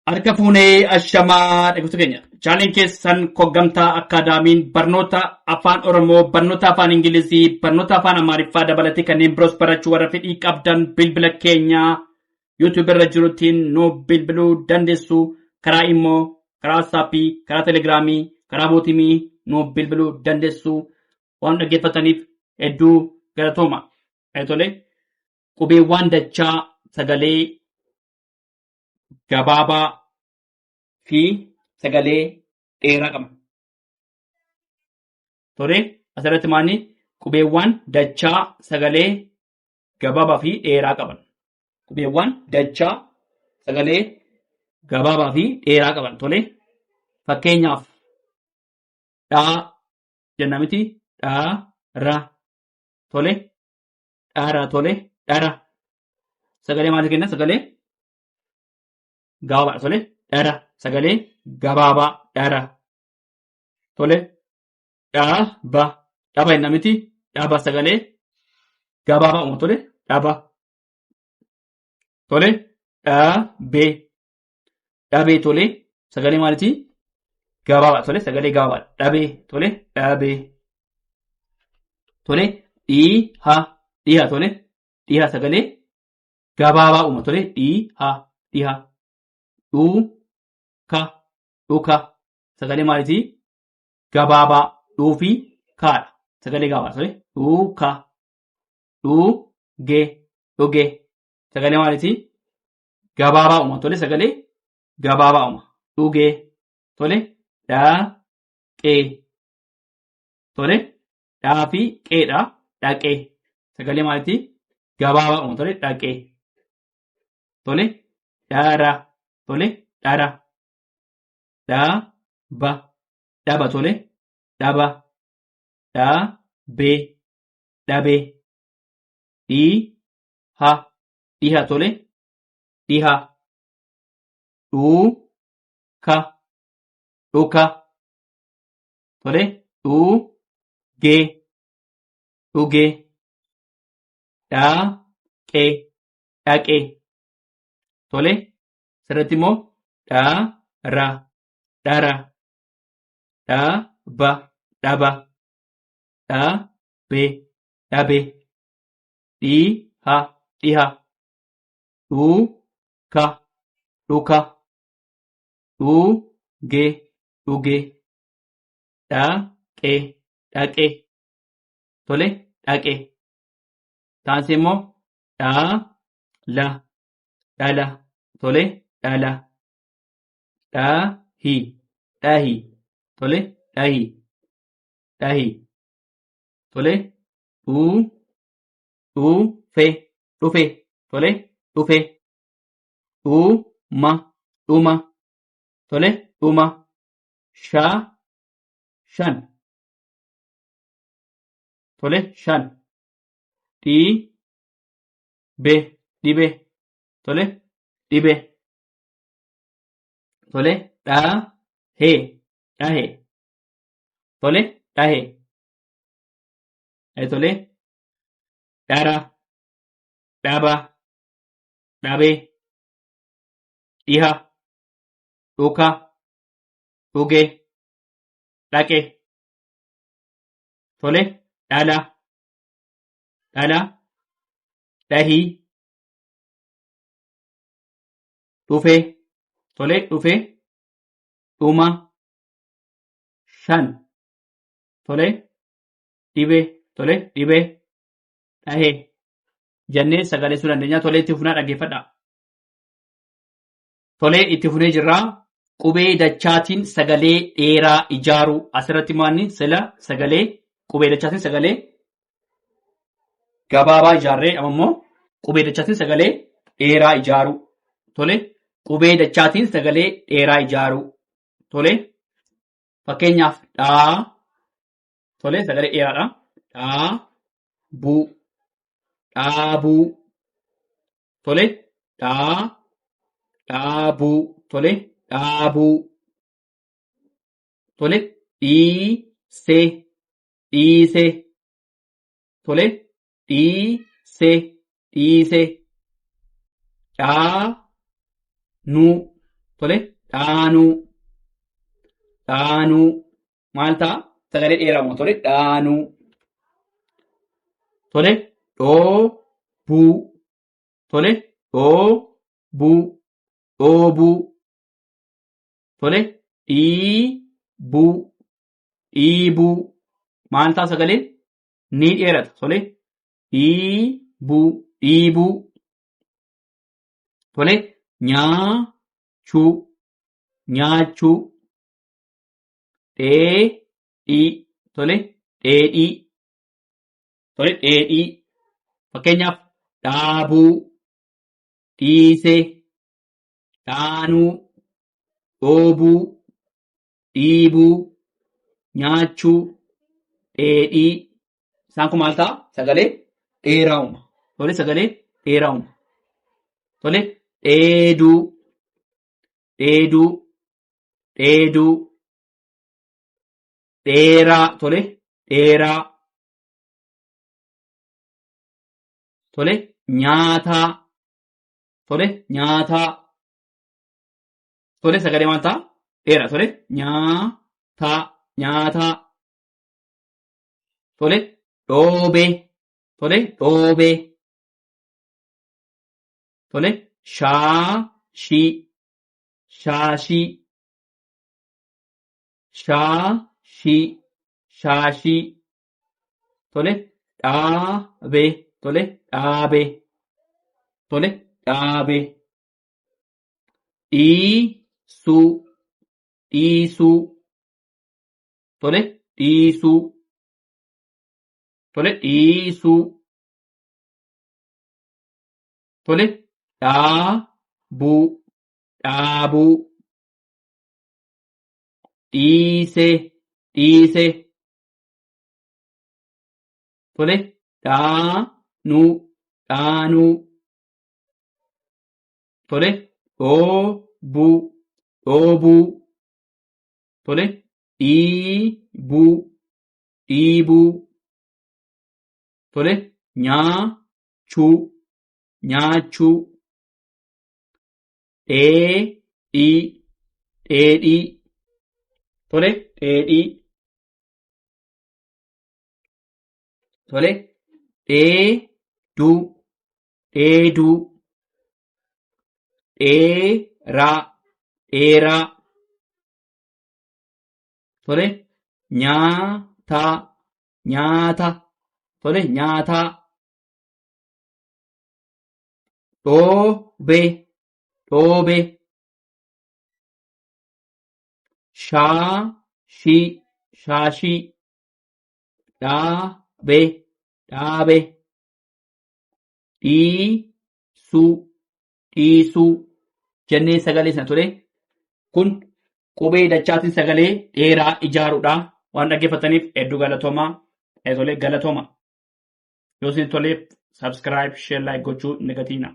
Harka fuunee ashamaa dhaggeeffattoota keenya. Chaaneen keessan Koggamtaa Akaadaamiin barnoota afaan Oromoo, barnoota afaan Ingilizii, barnoota afaan Amaariffaa dabalatee kanneen biroos barachuu warra fedhii qabdan bilbila keenya YouTube irra jirutiin nu bilbiluu dandeessu. Karaa immoo karaa WhatsAppii, karaa Telegiraamii, karaa Mootimii nu bilbiluu dandeessu. Waan dhaggeeffataniif hedduu galatooma. Qubeewwan dachaa sagalee gabaabaa fi sagalee dheeraa qaba. Asirratti maanni qubeewwan dachaa sagalee gabaabaa fi dheeraa qaban. Qubeewwan dachaa sagalee gabaabaa fi dheeraa qaban. Fakkeenyaaf dhaa jenna miti dhaara. Dhaara dhara. Sagalee maaliif kenna? Sagalee gabaabaa. Dhara. Sagalee gabaabaa. Dhara. Dhaaba. Dhaaba jenna miti. Dhaaba sagalee gabaabaa uumu. Dhaaba. Dhaabee. Dhaabee sagalee maaliiti? Gabaabaa. Sagalee gabaabaa. Dhaabee. Dhaabee. Dhiiha. Dhiiha. Dhiiha sagalee gabaabaa uumu. Dhiiha. Dhiiha. Dhuuka. Dhuuka. Sagalee maaliiti? Gabaabaa. Dhuufi kaadha. Sagalee gabaabaa. Dhuuka. Dhuugee. Dhugee. Sagalee maaliiti? Gabaabaa uuma. Sagalee gabaabaa uuma. Dhugee. Dhaaqee. Dhaa fi qeedha. Dhaqee. Sagalee maaliiti? Gabaabaa uuma. Dhaqee. Dhara. Dhara. Dhaaba. Dhaaba. Dhaaba. Dhaabee. Dhaabee. Dhiiha. Dhiiha. Dhiiha. Dhuuka. Dhuuka. Dhuugee. Dhugee. Dhaaqee. Dhaqee. Asirratti immoo dhaara. Dhaara. Dhaaba. Dhaaba. Dhaabee. Dhaabee. Dhiiha. Dhiiha. Dhuuka. Dhuuka. Dhuugee. Dhugee. Dhaaqee. Dhaqee. Dhaqee. Taansi immoo dhaala. Dhaala. Dhaala. Dhaahi. Dhaahi. Dhaahi. Dhaahi. Dhuufe. Dhufe. Dhufe. Dhuma. Dhuma. Dhuma. Shan. Shan. Dhiibe. Dhibe. Dhibe. Dhaahee. Dhaahee. Dhaahee. Dhara. Dhaaba. Dhaabee. Dhiiha. Dhuuka. Dhugee. Dhaqee. Dhaala. Dhaala. Dhahii. Dhufee. Dhufee. Dhuma. Shan. Dhibee. Dhibee. Dhahee. Jennee sagaleessuu dandeenya. Itti fufnaa dhaggeeffadha. Itti fufnee jirraa. Qubee dachaatiin sagalee dheeraa ijaaruu. Asirratti maanni sila sagalee qubee dachaatiin sagalee gabaabaa ijaarree ammoo qubee dachaatiin sagalee dheeraa ijaaruu. Qubee dachaatiin sagalee dheeraa ijaaruu. Fakkeenyaaf dhaa. Sagalee dheeraadha. Dhaabuu. Dhaabuu. Dhaabuu. Dhaabuu. Dhiisee. Dhiisee. Dhiisee. Dhiisee. Dhaanuu. tole dhaanuu dhaanuu maal ta'a sagalee dheeramu tole dhaanuu tole dhoobuu tole dhoobuu dhoobuu tole dhiibuu dhiibuu maal ta'a sagalee ni dheerata tole dhiibuu dhiibuu tole nyaachuu nyaachuu dheedhii tole dheedhii tole dheedhii fakkeenyaaf dhaabuu dhiisee dhaanuu dhoobuu dhiibuu nyaachuu dheedhii isaan kun maal ta'a sagalee dheeraa'uma tole sagalee dheeraa'uma tole dheeduu dheeduu dheeduu dheeraa tole dheeraa tole nyaataa tole nyaataa tole sagalee maal ta'a dheeraa tole nyaataa nyaataa tole dhoobee tole dhoobee tole shaashii shaashii shaashii shaashii tole dhaabee tole dhaabee tole dhaabee dhiisuu dhiisuu tole dhiisuu tole dhiisuu tole dhaabuu dhaabuu dhiisee dhiisee tole dhaanuu dhaanuu tole dhoobuu dhoobuu tole dhiibuu dhiibuu tole nyaachuu nyaachuu dheedhii dheedhii tole dheedhii tole dheeduu dheeduu dheeraa dheeraa tole nyaataa nyaata tole nyaataa dhoobee dhoobee shaashii shaashii dhaabee dhaabee dhiisuu dhiisuu jennee sagalee sana ture kun qubee dachaatiin sagalee dheeraa ijaaruudha waan dhaggeeffataniif hedduu galatoomaa tolee galatooma yoo isin tolee subscribe share like gochuu hin dagatinaa.